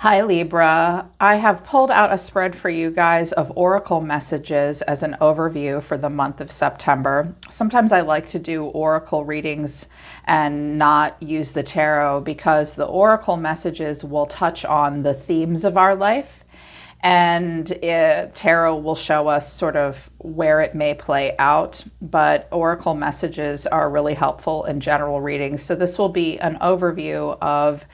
Hi Libra, I have pulled out a spread for you guys of oracle messages as an overview for the month of September. Sometimes I like to do oracle readings and not use the tarot because the oracle messages will touch on the themes of our life, and tarot will show us sort of where it may play out, but oracle messages are really helpful in general readings. So this will be an overview of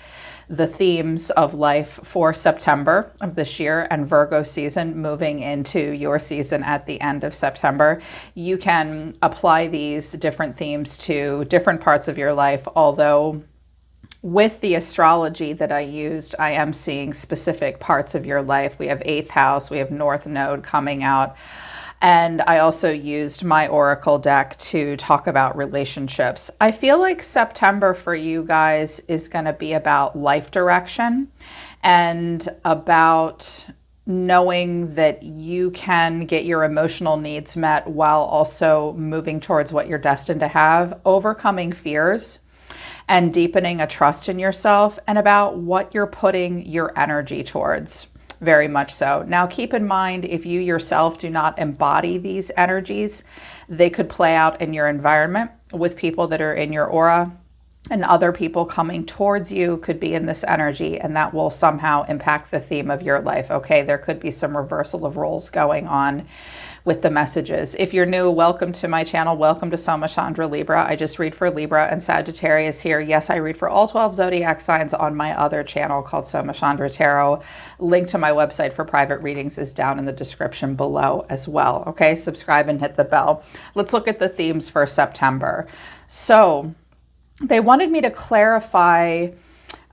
the themes of life for September of this year and Virgo season moving into your season at the end of September. You can apply these different themes to different parts of your life, although with the astrology that I used, I am seeing specific parts of your life. We have 8th house, we have North Node coming out. And I also used my oracle deck to talk about relationships. I feel like September for you guys is going to be about life direction and about knowing that you can get your emotional needs met while also moving towards what you're destined to have, overcoming fears and deepening a trust in yourself, and about what you're putting your energy towards. Very much so. Now, keep in mind, if you yourself do not embody these energies, they could play out in your environment with people that are in your aura, and other people coming towards you could be in this energy, and that will somehow impact the theme of your life. Okay, there could be some reversal of roles going on with the messages. If you're new, welcome to my channel. Welcome to Soma Chandra Libra. I just read for Libra and Sagittarius here. Yes, I read for all 12 zodiac signs on my other channel called Soma Chandra Tarot. Link to my website for private readings is down in the description below as well. Okay, subscribe and hit the bell. Let's look at the themes for September. So they wanted me to clarify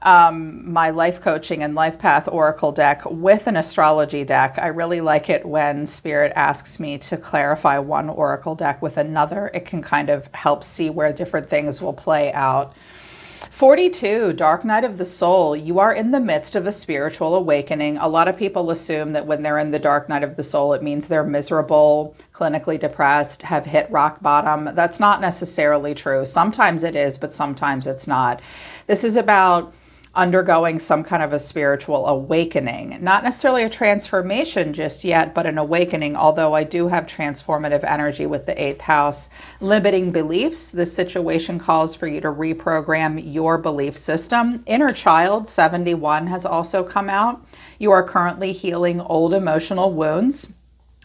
my life coaching and life path oracle deck with an astrology deck. I really like it when Spirit asks me to clarify one oracle deck with another. It can kind of help see where different things will play out. 42, Dark Night of the Soul. You are in the midst of a spiritual awakening. A lot of people assume that when they're in the dark night of the soul, it means they're miserable, clinically depressed, have hit rock bottom. That's not necessarily true. Sometimes it is, but sometimes it's not. This is about undergoing some kind of a spiritual awakening, not necessarily a transformation just yet, but an awakening. Although I do have transformative energy with the 8th house. Limiting beliefs. This situation calls for you to reprogram your belief system. Inner child 71 has also come out. You are currently healing old emotional wounds.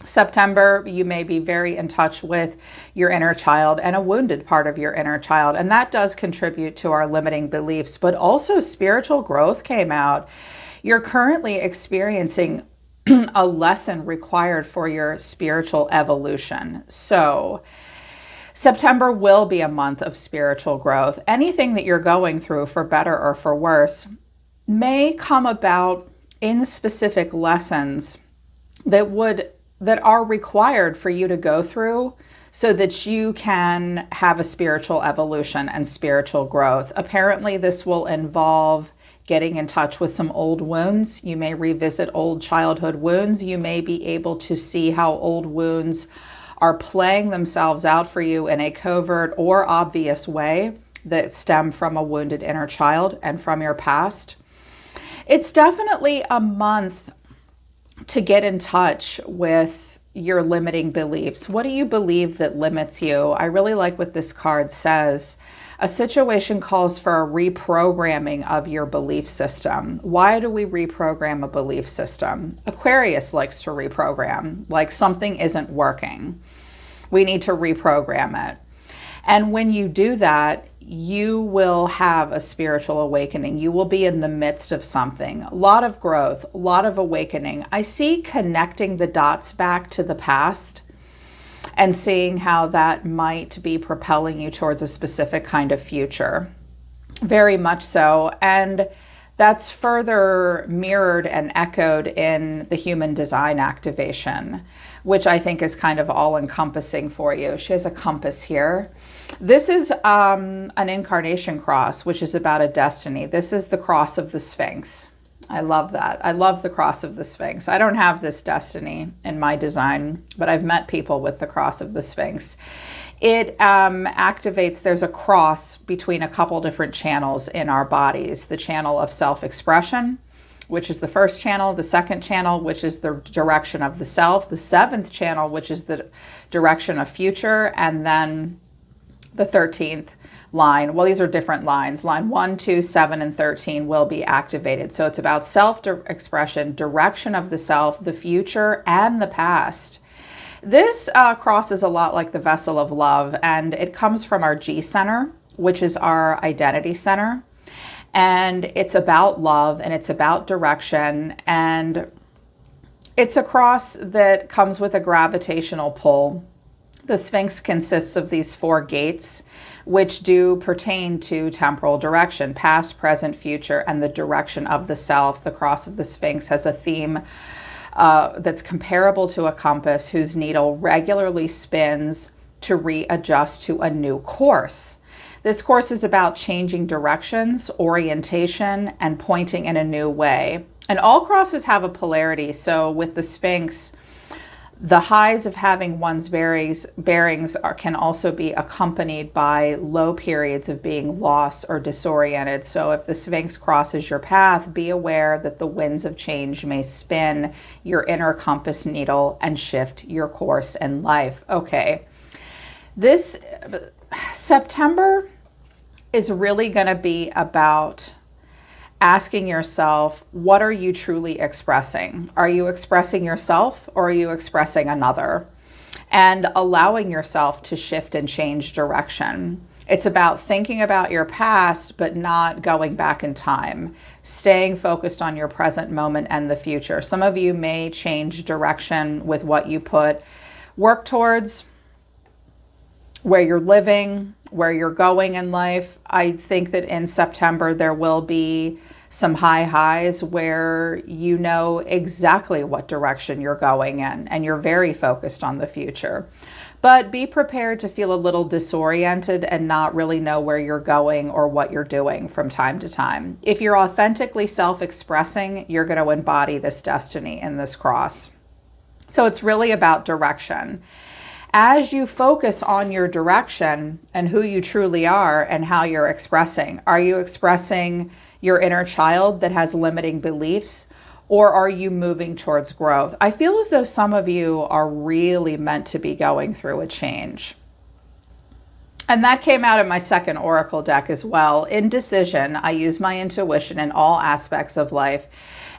September, you may be very in touch with your inner child and a wounded part of your inner child. And that does contribute to our limiting beliefs, but also spiritual growth came out. You're currently experiencing a lesson required for your spiritual evolution. So September will be a month of spiritual growth. Anything that you're going through, for better or for worse, may come about in specific lessons that are required for you to go through so that you can have a spiritual evolution and spiritual growth. Apparently, this will involve getting in touch with some old wounds. You may revisit old childhood wounds. You may be able to see how old wounds are playing themselves out for you in a covert or obvious way that stem from a wounded inner child and from your past. It's definitely a month to get in touch with your limiting beliefs. What do you believe that limits you? I really like what this card says. A situation calls for a reprogramming of your belief system. Why do we reprogram a belief system? Aquarius likes to reprogram, like something isn't working. We need to reprogram it. And when you do that, you will have a spiritual awakening. You will be in the midst of something. A lot of growth, a lot of awakening. I see connecting the dots back to the past and seeing how that might be propelling you towards a specific kind of future. Very much so. And that's further mirrored and echoed in the human design activation, which I think is kind of all encompassing for you. She has a compass here. This is an incarnation cross, which is about a destiny. This is the cross of the Sphinx. I love that. I love the cross of the Sphinx. I don't have this destiny in my design, but I've met people with the cross of the Sphinx. It activates, there's a cross between a couple different channels in our bodies, the channel of self-expression which is the first channel, the second channel, which is the direction of the self, the seventh channel, which is the direction of future, and then the 13th line. Well, these are different lines. Line 1, 2, 7, and 13 will be activated. So it's about self-expression, direction of the self, the future, and the past. This cross is a lot like the vessel of love, and it comes from our G center, which is our identity center. And it's about love, and it's about direction, and it's a cross that comes with a gravitational pull. The Sphinx consists of these 4 gates, which do pertain to temporal direction, past, present, future, and the direction of the self. The cross of the Sphinx has a theme that's comparable to a compass whose needle regularly spins to readjust to a new course. This course is about changing directions, orientation, and pointing in a new way. And all crosses have a polarity. So with the Sphinx, the highs of having one's bearings can also be accompanied by low periods of being lost or disoriented. So if the Sphinx crosses your path, be aware that the winds of change may spin your inner compass needle and shift your course in life. Okay, this September is really going to be about asking yourself, what are you truly expressing? Are you expressing yourself, or are you expressing another? And allowing yourself to shift and change direction. It's about thinking about your past, but not going back in time. Staying focused on your present moment and the future. Some of you may change direction with what you put work towards, where you're living, where you're going in life. I think that in September there will be some high highs where you know exactly what direction you're going in and you're very focused on the future. But be prepared to feel a little disoriented and not really know where you're going or what you're doing from time to time. If you're authentically self-expressing, you're going to embody this destiny in this cross. So it's really about direction. As you focus on your direction and who you truly are and how you're expressing, are you expressing your inner child that has limiting beliefs, or are you moving towards growth? I feel as though some of you are really meant to be going through a change. And that came out in my second oracle deck as well. Indecision, I use my intuition in all aspects of life.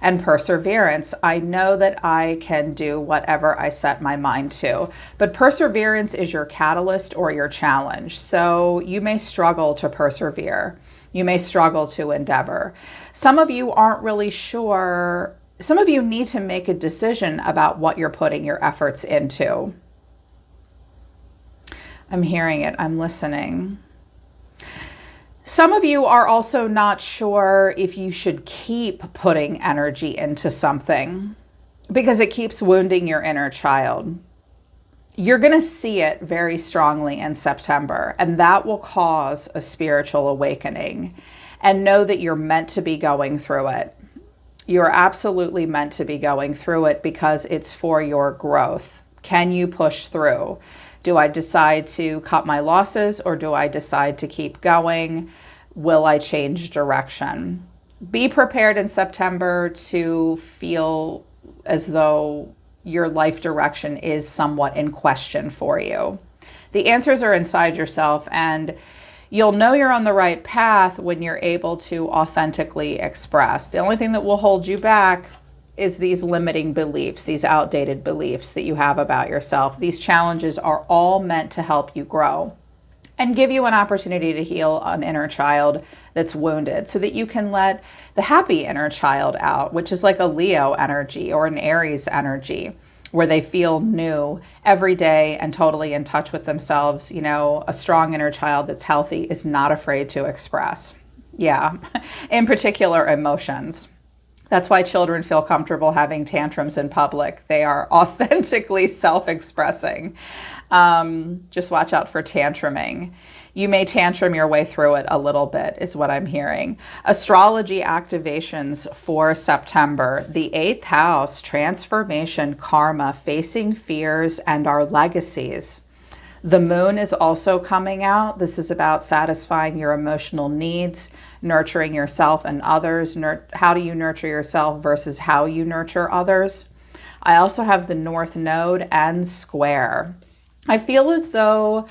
And perseverance, I know that I can do whatever I set my mind to. But perseverance is your catalyst or your challenge. So you may struggle to persevere. You may struggle to endeavor. Some of you aren't really sure. Some of you need to make a decision about what you're putting your efforts into. I'm hearing it. I'm listening. Some of you are also not sure if you should keep putting energy into something because it keeps wounding your inner child. You're going to see it very strongly in September, and that will cause a spiritual awakening. And know that you're meant to be going through it. You're absolutely meant to be going through it because it's for your growth. Can you push through? Do I decide to cut my losses, or do I decide to keep going? Will I change direction? Be prepared in September to feel as though your life direction is somewhat in question for you. The answers are inside yourself, and you'll know you're on the right path when you're able to authentically express. The only thing that will hold you back is these limiting beliefs, these outdated beliefs that you have about yourself. These challenges are all meant to help you grow and give you an opportunity to heal an inner child that's wounded so that you can let the happy inner child out, which is like a Leo energy or an Aries energy, where they feel new every day and totally in touch with themselves. You know, a strong inner child that's healthy is not afraid to express. Yeah, in particular, emotions. That's why children feel comfortable having tantrums in public. They are authentically self-expressing. Just watch out for tantruming. You may tantrum your way through it a little bit, is what I'm hearing. Astrology activations for September. The 8th house, transformation, karma, facing fears, and our legacies. The moon is also coming out. This is about satisfying your emotional needs, nurturing yourself and others. How do you nurture yourself versus how you nurture others? I also have the North Node and square. I feel as though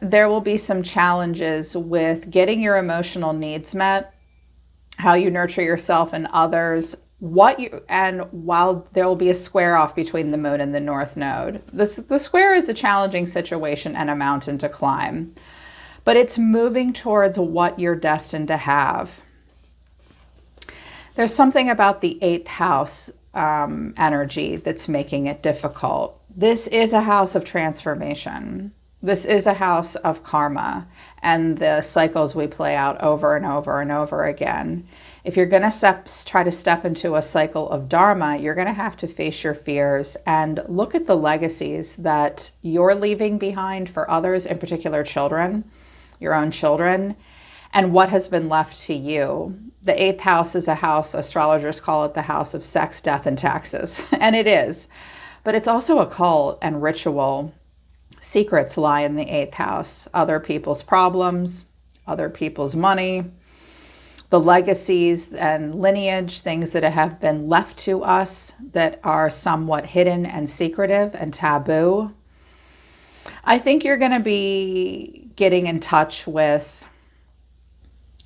there will be some challenges with getting your emotional needs met, how you nurture yourself and others, while there will be a square off between the moon and the North Node. The square is a challenging situation and a mountain to climb, but it's moving towards what you're destined to have. There's something about the 8th house energy that's making it difficult. This is a house of transformation. This is a house of karma and the cycles we play out over and over and over again. If you're going to try to step into a cycle of dharma, you're going to have to face your fears and look at the legacies that you're leaving behind for others, in particular children, your own children, and what has been left to you. The 8th house is a house, astrologers call it the house of sex, death, and taxes. And it is. But it's also a cult and ritual. Secrets lie in the 8th house. Other people's problems, other people's money, the legacies and lineage, things that have been left to us that are somewhat hidden and secretive and taboo. I think you're going to be getting in touch with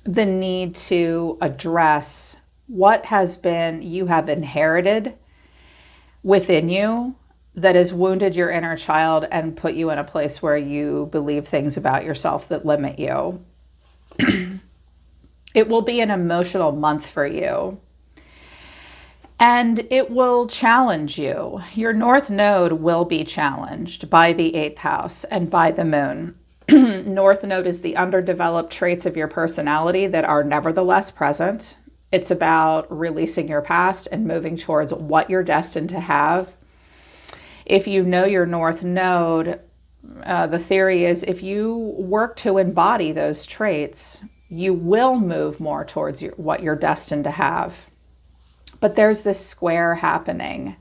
the need to address what you have inherited within you that has wounded your inner child and put you in a place where you believe things about yourself that limit you. It will be an emotional month for you. And it will challenge you. Your North Node will be challenged by the 8th house and by the moon. North Node is the underdeveloped traits of your personality that are nevertheless present. It's about releasing your past and moving towards what you're destined to have. If you know your North Node, the theory is if you work to embody those traits, you will move more towards what you're destined to have. But there's this square happening.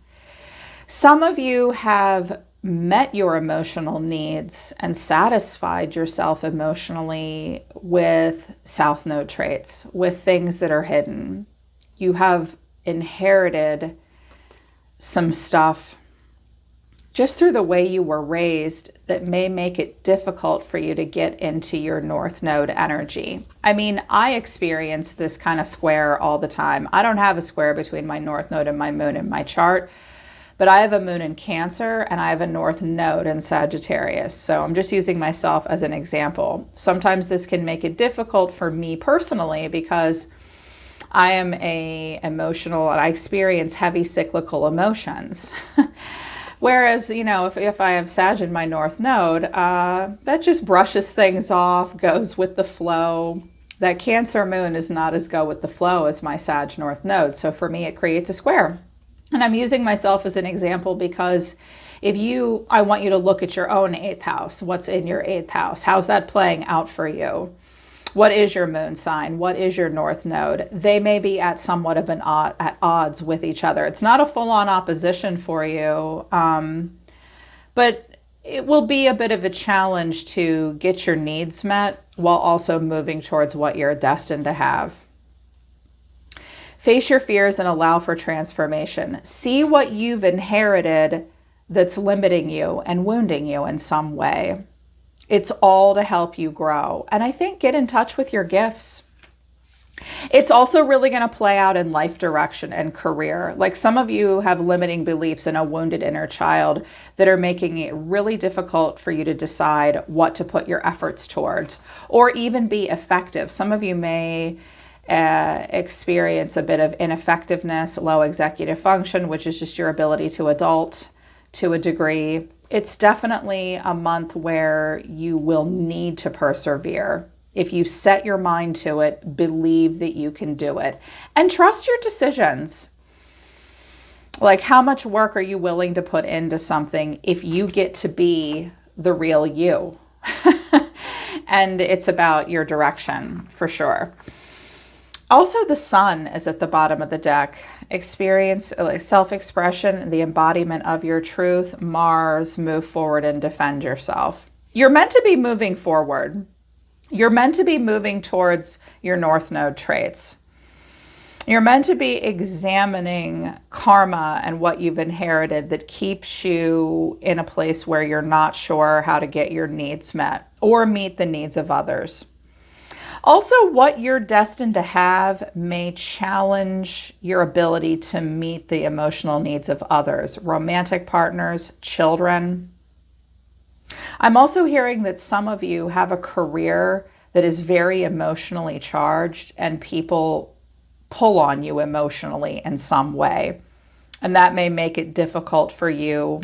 Some of you have met your emotional needs and satisfied yourself emotionally with South Node traits, with things that are hidden. You have inherited some stuff just through the way you were raised that may make it difficult for you to get into your North Node energy. I mean, I experience this kind of square all the time. I don't have a square between my North Node and my moon in my chart, but I have a moon in Cancer and I have a North Node in Sagittarius. So I'm just using myself as an example. Sometimes this can make it difficult for me personally because I am emotional and I experience heavy cyclical emotions. Whereas, if I have Sag in my North Node, that just brushes things off, goes with the flow. That Cancer moon is not as go with the flow as my Sag North Node. So for me, it creates a square. And I'm using myself as an example because I want you to look at your own 8th house. What's in your 8th house? How's that playing out for you? What is your moon sign? What is your North Node? They may be at somewhat of at odds with each other. It's not a full-on opposition for you, but it will be a bit of a challenge to get your needs met while also moving towards what you're destined to have. Face your fears and allow for transformation. See what you've inherited that's limiting you and wounding you in some way. It's all to help you grow. And I think get in touch with your gifts. It's also really going to play out in life direction and career. Like some of you have limiting beliefs and a wounded inner child that are making it really difficult for you to decide what to put your efforts towards or even be effective. Some of you may experience a bit of ineffectiveness, low executive function, which is just your ability to adult to a degree. It's definitely a month where you will need to persevere. If you set your mind to it, believe that you can do it. And trust your decisions. Like how much work are you willing to put into something if you get to be the real you? And it's about your direction for sure. Also, the sun is at the bottom of the deck. Experience, self-expression, the embodiment of your truth. Mars, move forward and defend yourself. You're meant to be moving forward. You're meant to be moving towards your North Node traits. You're meant to be examining karma and what you've inherited that keeps you in a place where you're not sure how to get your needs met or meet the needs of others. Also, what you're destined to have may challenge your ability to meet the emotional needs of others, romantic partners, children. I'm also hearing that some of you have a career that is very emotionally charged and people pull on you emotionally in some way. And that may make it difficult for you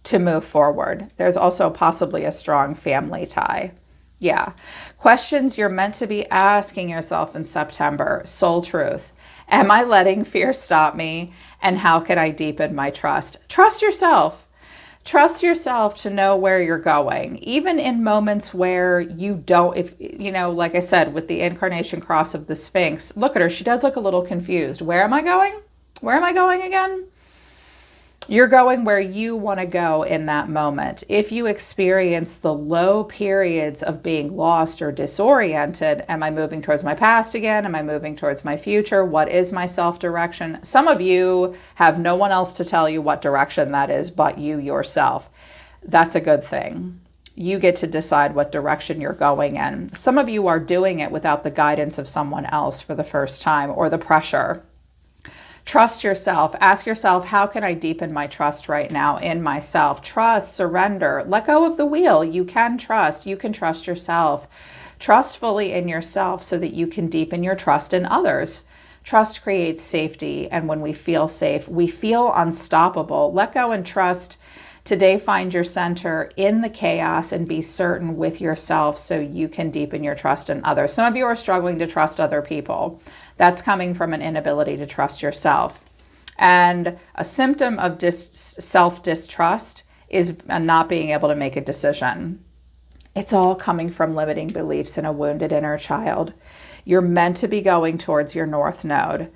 to move forward. There's also possibly a strong family tie. Yeah. Questions you're meant to be asking yourself in September. Soul truth. Am I letting fear stop me? And how can I deepen my trust? Trust yourself. Trust yourself to know where you're going, even in moments where you don't, if you know, like I said, with the incarnation cross of the Sphinx, look at her. She does look a little confused. Where am I going? Where am I going again? You're going where you want to go in that moment. If you experience the low periods of being lost or disoriented, am I moving towards my past again? Am I moving towards my future? What is my self-direction? Some of you have no one else to tell you what direction that is but you yourself. That's a good thing. You get to decide what direction you're going in. Some of you are doing it without the guidance of someone else for the first time or the pressure. Trust yourself. Ask yourself, how can I deepen my trust right now in myself? Trust, surrender, let go of the wheel. You can trust. You can trust yourself. Trust fully in yourself so that you can deepen your trust in others. Trust creates safety. And when we feel safe, we feel unstoppable. Let go and trust. Today, find your center in the chaos and be certain with yourself so you can deepen your trust in others. Some of you are struggling to trust other people. That's coming from an inability to trust yourself. And a symptom of self-distrust is not being able to make a decision. It's all coming from limiting beliefs and a wounded inner child. You're meant to be going towards your North Node.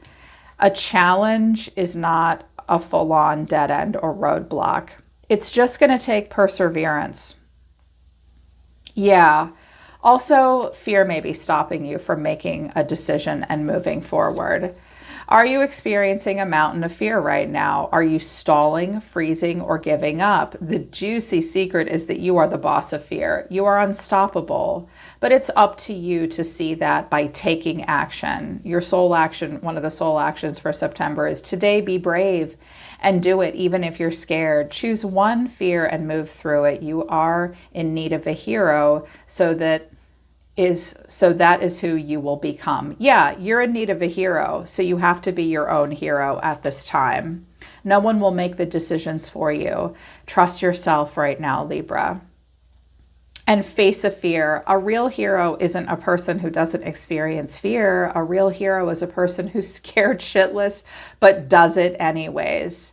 A challenge is not a full-on dead end or roadblock. It's just going to take perseverance. Yeah. Also, fear may be stopping you from making a decision and moving forward. Are you experiencing a mountain of fear right now? Are you stalling, freezing, or giving up? The juicy secret is that you are the boss of fear. You are unstoppable, but it's up to you to see that by taking action. Your soul action, one of the soul actions for September is today be brave and do it even if you're scared. Choose one fear and move through it. You are in need of a hero, so that is who you will become. Yeah, you're in need of a hero, so you have to be your own hero at this time. No one will make the decisions for you. Trust yourself right now, Libra. And face a fear. A real hero isn't a person who doesn't experience fear. A real hero is a person who's scared shitless, but does it anyways.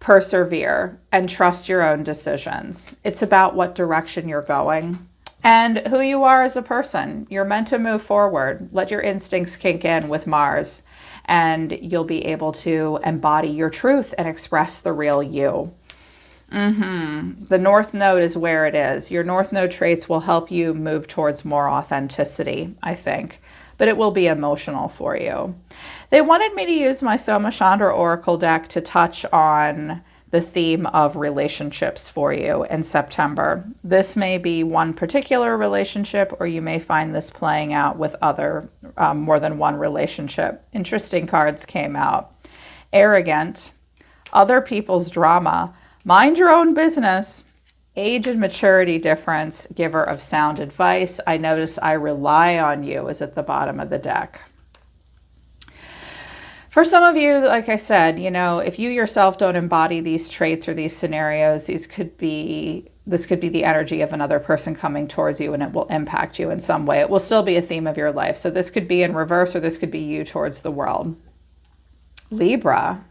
Persevere and trust your own decisions. It's about what direction you're going and who you are as a person. You're meant to move forward. Let your instincts kick in with Mars, and you'll be able to embody your truth and express the real you. The North Node is where it is. Your North Node traits will help you move towards more authenticity, I think, but it will be emotional for you. They wanted me to use my Soma Chandra Oracle deck to touch on the theme of relationships for you in September. This may be one particular relationship, or you may find this playing out with other, more than one relationship. Interesting cards came out. Arrogant, other people's drama, mind your own business, age and maturity difference, giver of sound advice. I notice I rely on you is at the bottom of the deck. For some of you, like I said, you know, if you yourself don't embody these traits or these scenarios, this could be the energy of another person coming towards you, and it will impact you in some way. It will still be a theme of your life. So this could be in reverse, or this could be you towards the world. Libra.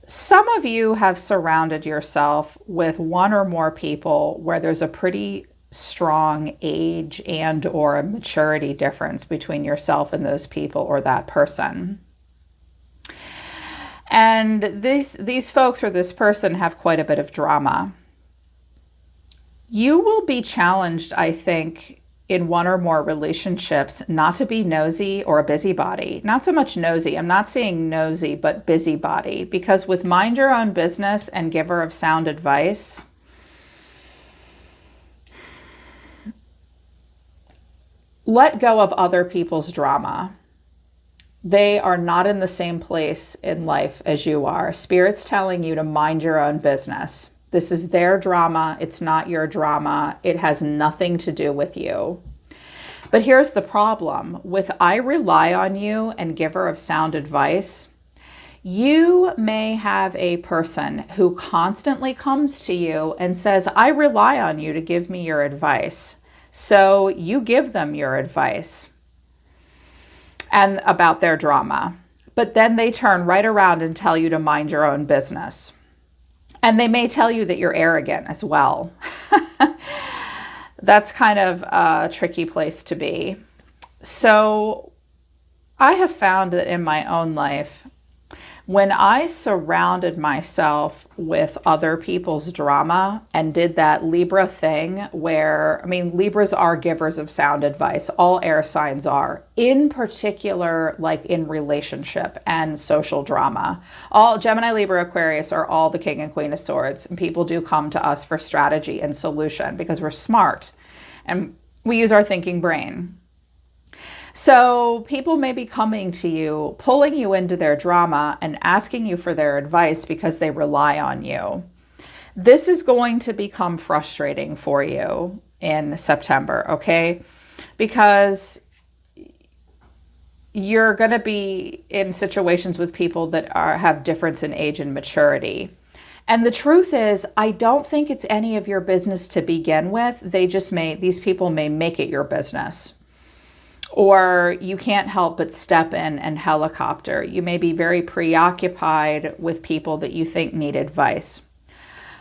Some of you have surrounded yourself with one or more people where there's a pretty strong age and or a maturity difference between yourself and those people or that person. And these folks or this person have quite a bit of drama. You will be challenged, I think, in one or more relationships, not to be nosy or a busybody. Not so much nosy. I'm not saying nosy, but busybody. Because with mind your own business and giver of sound advice, let go of other people's drama. They are not in the same place in life as you are. Spirit's telling you to mind your own business. This is their drama. It's not your drama. It has nothing to do with you. But here's the problem. With I rely on you and giver of sound advice, you may have a person who constantly comes to you and says, I rely on you to give me your advice. So you give them your advice and about their drama. But then they turn right around and tell you to mind your own business. And they may tell you that you're arrogant as well. That's kind of a tricky place to be. So I have found that in my own life, when I surrounded myself with other people's drama and did that Libra thing where, I mean, Libras are givers of sound advice. All air signs are, in particular, like in relationship and social drama. All Gemini, Libra, Aquarius are all the King and Queen of Swords. And people do come to us for strategy and solution because we're smart and we use our thinking brain. So people may be coming to you, pulling you into their drama and asking you for their advice because they rely on you. This is going to become frustrating for you in September, okay? Because you're going to be in situations with people that have difference in age and maturity. And the truth is, I don't think it's any of your business to begin with. These people may make it your business. Or you can't help but step in and helicopter. You may be very preoccupied with people that you think need advice.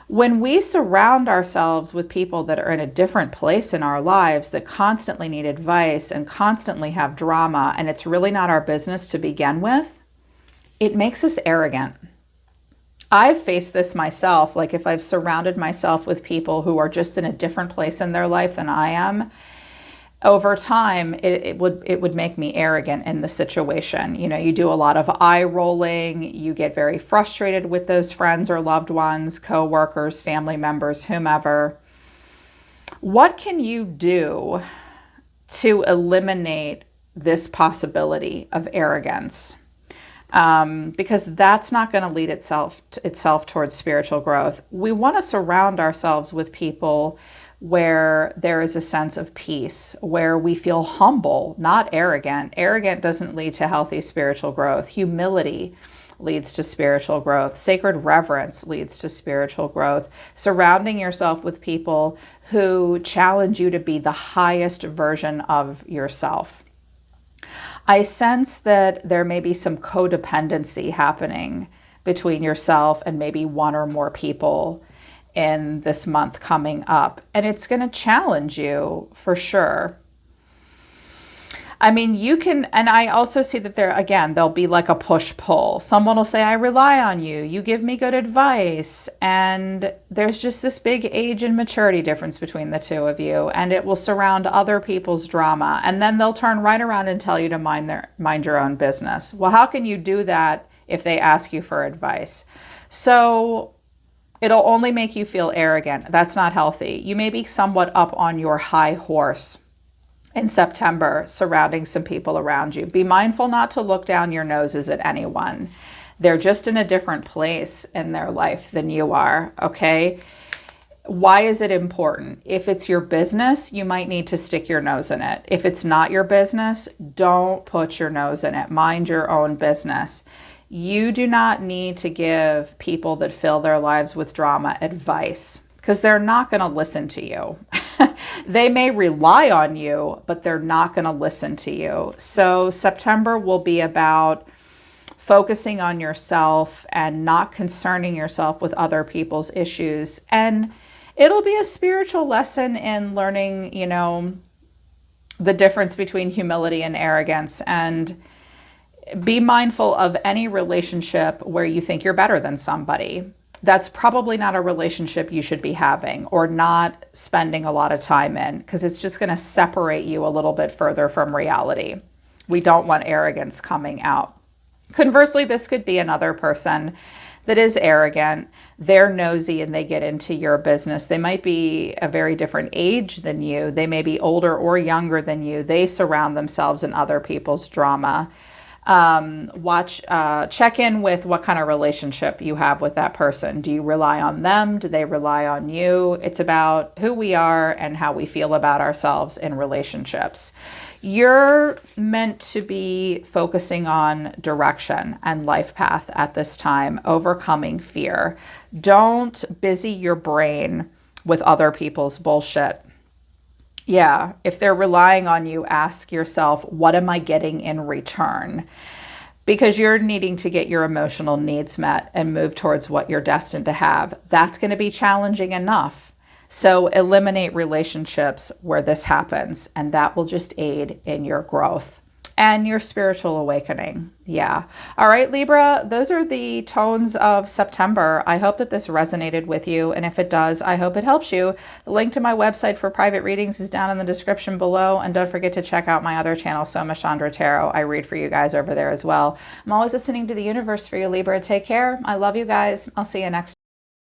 When we surround ourselves with people that are in a different place in our lives that constantly need advice and constantly have drama, and it's really not our business to begin with, it makes us arrogant. I've faced this myself. Like if I've surrounded myself with people who are just in a different place in their life than I am, over time, it would make me arrogant in the situation. You know, you do a lot of eye rolling, you get very frustrated with those friends or loved ones, co-workers, family members, whomever. What can you do to eliminate this possibility of arrogance? Because that's not going to lead itself towards spiritual growth. We want to surround ourselves with people where there is a sense of peace, where we feel humble, not arrogant. Arrogant doesn't lead to healthy spiritual growth. Humility leads to spiritual growth. Sacred reverence leads to spiritual growth. Surrounding yourself with people who challenge you to be the highest version of yourself. I sense that there may be some codependency happening between yourself and maybe one or more people in this month coming up. And it's going to challenge you for sure. I mean, you can, and I also see that there'll be like a push-pull. Someone will say, I rely on you. You give me good advice. And there's just this big age and maturity difference between the two of you. And it will surround other people's drama. And then they'll turn right around and tell you to mind your own business. Well, how can you do that if they ask you for advice? So it'll only make you feel arrogant. That's not healthy. You may be somewhat up on your high horse in September, surrounding some people around you. Be mindful not to look down your noses at anyone. They're just in a different place in their life than you are, okay? Why is it important? If it's your business, you might need to stick your nose in it. If it's not your business, don't put your nose in it. Mind your own business. You do not need to give people that fill their lives with drama advice because they're not going to listen to you. They may rely on you, but they're not going to listen to you. So September will be about focusing on yourself and not concerning yourself with other people's issues. And It'll be a spiritual lesson in learning, the difference between humility and arrogance, and be mindful of any relationship where you think you're better than somebody. That's probably not a relationship you should be having or not spending a lot of time in, because it's just going to separate you a little bit further from reality. We don't want arrogance coming out. Conversely, this could be another person that is arrogant. They're nosy and they get into your business. They might be a very different age than you. They may be older or younger than you. They surround themselves in other people's drama. Check in with what kind of relationship you have with that person. Do you rely on them? Do they rely on you? It's about who we are and how we feel about ourselves in relationships. You're meant to be focusing on direction and life path at this time, overcoming fear. Don't busy your brain with other people's bullshit. Yeah, if they're relying on you, ask yourself, what am I getting in return? Because you're needing to get your emotional needs met and move towards what you're destined to have. That's going to be challenging enough. So eliminate relationships where this happens, and that will just aid in your growth and your spiritual awakening. Yeah. All right, Libra, those are the tones of September. I hope that this resonated with you. And if it does, I hope it helps you. The link to my website for private readings is down in the description below. And don't forget to check out my other channel, Soma Chandra Tarot. I read for you guys over there as well. I'm always listening to the universe for you, Libra. Take care. I love you guys. I'll see you next time.